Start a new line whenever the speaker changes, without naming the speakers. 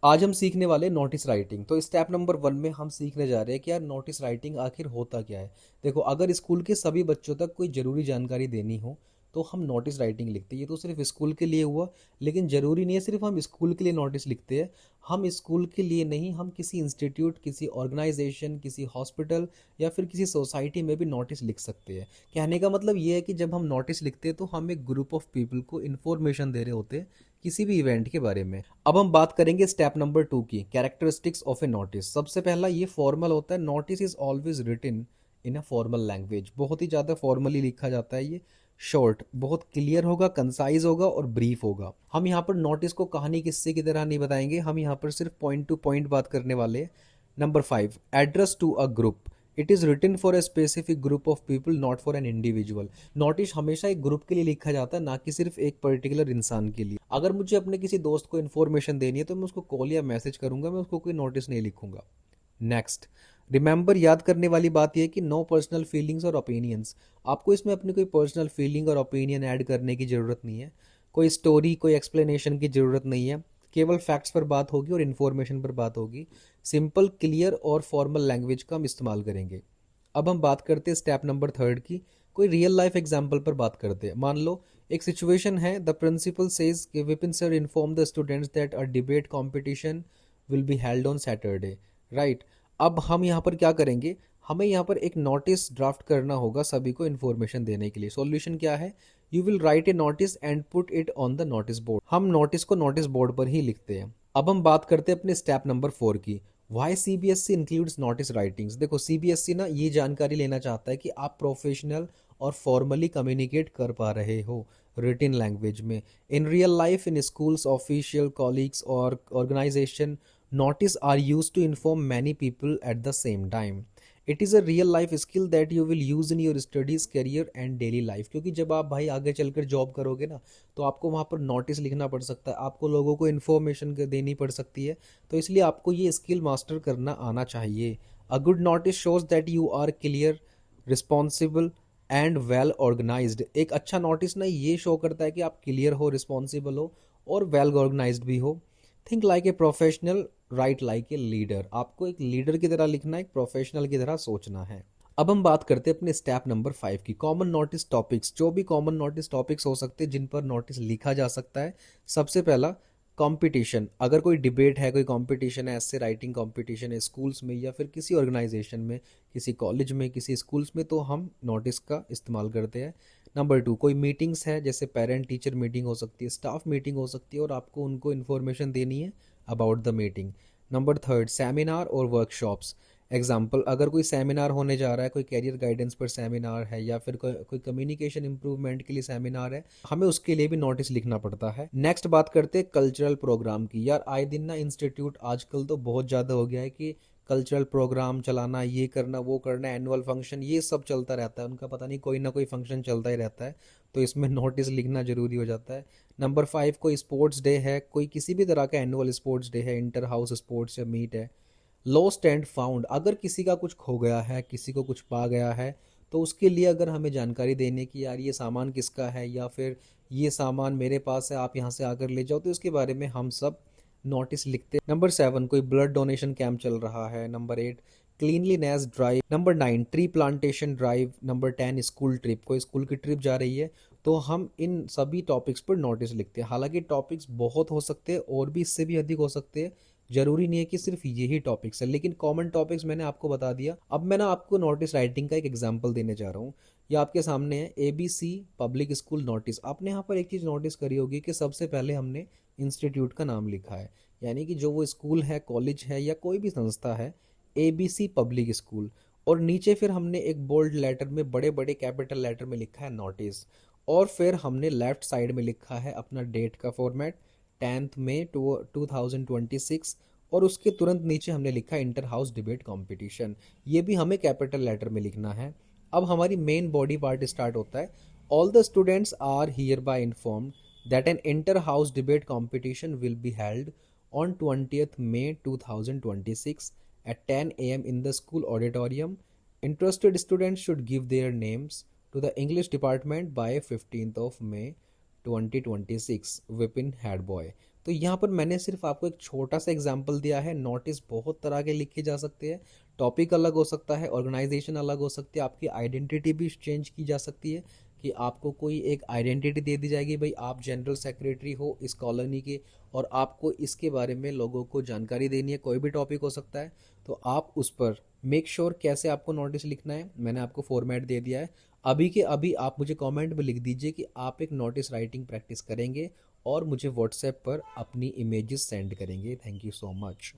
आज हम सीखने वाले नोटिस राइटिंग। तो स्टेप नंबर 1 में हम सीखने जा रहे हैं कि यार नोटिस राइटिंग आखिर होता क्या है। देखो, अगर स्कूल के सभी बच्चों तक कोई ज़रूरी जानकारी देनी हो तो हम नोटिस राइटिंग लिखते हैं। ये तो सिर्फ स्कूल के लिए हुआ, लेकिन ज़रूरी नहीं है सिर्फ हम स्कूल के लिए नोटिस लिखते हैं। हम स्कूल के लिए नहीं, हम किसी इंस्टीट्यूट, किसी ऑर्गेनाइजेशन, किसी हॉस्पिटल या फिर किसी सोसाइटी में भी नोटिस लिख सकते हैं। कहने का मतलब ये है कि जब हम नोटिस लिखते हैं तो हम एक ग्रुप ऑफ पीपल को इन्फॉर्मेशन दे रहे होते हैं किसी भी इवेंट के बारे में। अब हम बात करेंगे स्टेप नंबर 2 की, कैरेक्टरिस्टिक्स ऑफ ए नोटिस। सबसे पहला ये फॉर्मल होता है। Notice is always written in a formal language. बहुत ही ज़्यादा फॉर्मली लिखा जाता है ये। शॉर्ट, बहुत क्लियर होगा, कंसाइज होगा और ब्रीफ होगा। हम यहाँ पर नोटिस को कहानी किस्से की तरह नहीं बताएंगे, हम यहाँ पर सिर्फ पॉइंट टू पॉइंट बात करने वाले हैं। Number 5, address to a group. It is written for a specific group of people, not for an individual. Notice हमेशा एक ग्रुप के लिए लिखा जाता है, ना कि सिर्फ एक पर्टिकुलर इंसान के लिए। अगर मुझे अपने किसी दोस्त को इन्फॉर्मेशन देनी है तो मैं उसको कॉल या मैसेज करूंगा, मैं उसको कोई नोटिस नहीं लिखूंगा। नेक्स्ट, रिमेंबर, याद करने वाली बात यह है कि नो पर्सनल फीलिंग्स और ओपिनियंस। आपको इसमें अपनी कोई पर्सनल फीलिंग और ओपिनियन ऐड करने की ज़रूरत नहीं है। कोई स्टोरी, कोई एक्सप्लेनेशन की ज़रूरत नहीं है। केवल फैक्ट्स पर बात होगी और इन्फॉर्मेशन पर बात होगी। सिंपल, क्लियर और फॉर्मल लैंग्वेज का हम इस्तेमाल करेंगे। अब हम बात करते हैं स्टेप नंबर 3 की। कोई रियल लाइफ एग्जाम्पल पर बात करते हैं। मान लो एक सिचुएशन है, द प्रिंसिपल सेज कि Vipin sir inform the students that a debate competition will be held on Saturday, right. अब हम यहाँ पर क्या करेंगे, हमें यहाँ पर एक नोटिस ड्राफ्ट करना होगा सभी को इन्फॉर्मेशन देने के लिए। सॉल्यूशन क्या है, you will write A notice and put it on the notice board. हम नोटिस को नोटिस बोर्ड पर ही लिखते हैं। अब हम बात करते हैं अपने स्टेप नंबर 4 की, why CBSE includes notice writings. देखो, सीबीएसई ना ये जानकारी लेना चाहता है कि आप प्रोफेशनल और फॉर्मली कम्युनिकेट कर पा रहे हो रिटन लैंग्वेज में। In real life, in schools, official, colleagues और organisation, notice are used to inform many people at the same time. It is a real life skill that you will use in your studies, career and daily life। क्योंकि जब आप भाई आगे चलकर job करोगे ना, तो आपको वहाँ पर नोटिस लिखना पड़ सकता है, आपको लोगों को इन्फॉर्मेशन देनी पड़ सकती है। तो इसलिए आपको ये स्किल मास्टर करना आना चाहिए। A good notice shows that you are clear, responsible and well organised. एक अच्छा नोटिस ना ये शो करता है कि आप क्लियर हो, रिस्पॉन्सिबल हो और वेल ऑर्गेनाइज्ड भी हो। Think like a professional, right like a leader. आपको एक लीडर की तरह लिखना है, एक प्रोफेशनल की तरह सोचना है। अब हम बात करते हैं अपने स्टेप नंबर 5 की, कॉमन नोटिस टॉपिक्स। जो भी कॉमन नोटिस टॉपिक्स हो सकते हैं जिन पर नोटिस लिखा जा सकता है। सबसे पहला, कंपटीशन। अगर कोई डिबेट है, कोई कंपटीशन है, ऐसे राइटिंग कंपटीशन है स्कूल्स में या फिर किसी ऑर्गेनाइजेशन में, किसी कॉलेज में, किसी स्कूल्स में, तो हम नोटिस का इस्तेमाल करते हैं। नंबर 2, कोई मीटिंग्स है, जैसे पेरेंट टीचर मीटिंग हो सकती है, स्टाफ मीटिंग हो सकती है और आपको उनको इन्फॉर्मेशन देनी है about the meeting. Number 3, seminar और वर्कशॉप्स। एग्जाम्पल, अगर कोई सेमिनार होने जा रहा है, कोई कैरियर गाइडेंस पर सेमिनार है या फिर कोई कम्युनिकेशन इंप्रूवमेंट के लिए सेमिनार है, हमें उसके लिए भी नोटिस लिखना पड़ता है। नेक्स्ट बात करते हैं कल्चरल प्रोग्राम की। यार आए दिन ना इंस्टीट्यूट आजकल तो बहुत ज़्यादा हो गया है कि कल्चरल प्रोग्राम चलाना, ये करना, वो करना, एनुअल फंक्शन, ये सब चलता रहता है उनका। पता नहीं कोई ना कोई फंक्शन चलता ही रहता है, तो इसमें नोटिस लिखना जरूरी हो जाता है। नंबर 5, कोई स्पोर्ट्स डे है, कोई किसी भी तरह का एनुअल स्पोर्ट्स डे है, इंटर हाउस स्पोर्ट्स या मीट है। लॉस्ट एंड फाउंड, अगर किसी का कुछ खो गया है, किसी को कुछ पा गया है, तो उसके लिए अगर हमें जानकारी देने की, यार ये सामान किसका है या फिर ये सामान मेरे पास है, आप यहाँ से आकर ले जाओ, तो इसके बारे में हम सब नोटिस लिखते। नंबर 7, कोई ब्लड डोनेशन कैंप चल रहा है। Number 8, cleanliness drive. Number 9, tree plantation drive. Number 10, school trip, कोई स्कूल की ट्रिप जा रही है, तो हम इन सभी टॉपिक्स पर नोटिस लिखते हैं। हालांकि टॉपिक्स बहुत हो सकते हैं और भी इससे भी अधिक हो सकते हैं, जरूरी नहीं है कि सिर्फ यही टॉपिक्स है, लेकिन कॉमन टॉपिक्स मैंने आपको बता दिया। अब मैं ना आपको नोटिस राइटिंग का एक एग्जांपल देने जा रहा हूँ। ये आपके सामने है, ABC पब्लिक स्कूल नोटिस। आपने यहाँ पर एक चीज़ नोटिस करी होगी कि सबसे पहले हमने इंस्टीट्यूट का नाम लिखा है, यानी कि जो वो स्कूल है, कॉलेज है या कोई भी संस्था है, ABC पब्लिक स्कूल। और नीचे फिर हमने एक बोल्ड लेटर में, बड़े बड़े कैपिटल लेटर में लिखा है नोटिस। और फिर हमने लेफ्ट साइड में लिखा है अपना डेट का फॉर्मेट, 10 मई 2026। और उसके तुरंत नीचे हमने लिखा इंटर हाउस डिबेट कंपटीशन, ये भी हमें कैपिटल लेटर में लिखना है। अब हमारी मेन बॉडी पार्ट स्टार्ट होता है। All the students are hereby informed that an inter house debate competition will be held on 20th May 2026 at 10 a.m. in the school auditorium. Interested students should give their names to the English department by 15th of May 2026. Vipin head boy. तो यहाँ पर मैंने सिर्फ आपको एक छोटा सा example दिया है। नोटिस बहुत तरह के लिखे जा सकते हैं, टॉपिक अलग हो सकता है, ऑर्गेनाइजेशन अलग हो सकती है, आपकी आइडेंटिटी भी चेंज की जा सकती है कि आपको कोई एक आइडेंटिटी दे दी जाएगी, भाई आप जनरल सेक्रेटरी हो इस कॉलोनी के और आपको इसके बारे में लोगों को जानकारी देनी है, कोई भी टॉपिक हो सकता है। तो आप उस पर मेक श्योर कैसे आपको नोटिस लिखना है, मैंने आपको फॉर्मेट दे दिया है। अभी के अभी आप मुझे कमेंट में लिख दीजिए कि आप एक नोटिस राइटिंग प्रैक्टिस करेंगे और मुझे व्हाट्सएप पर अपनी इमेजेस सेंड करेंगे। Thank you so much.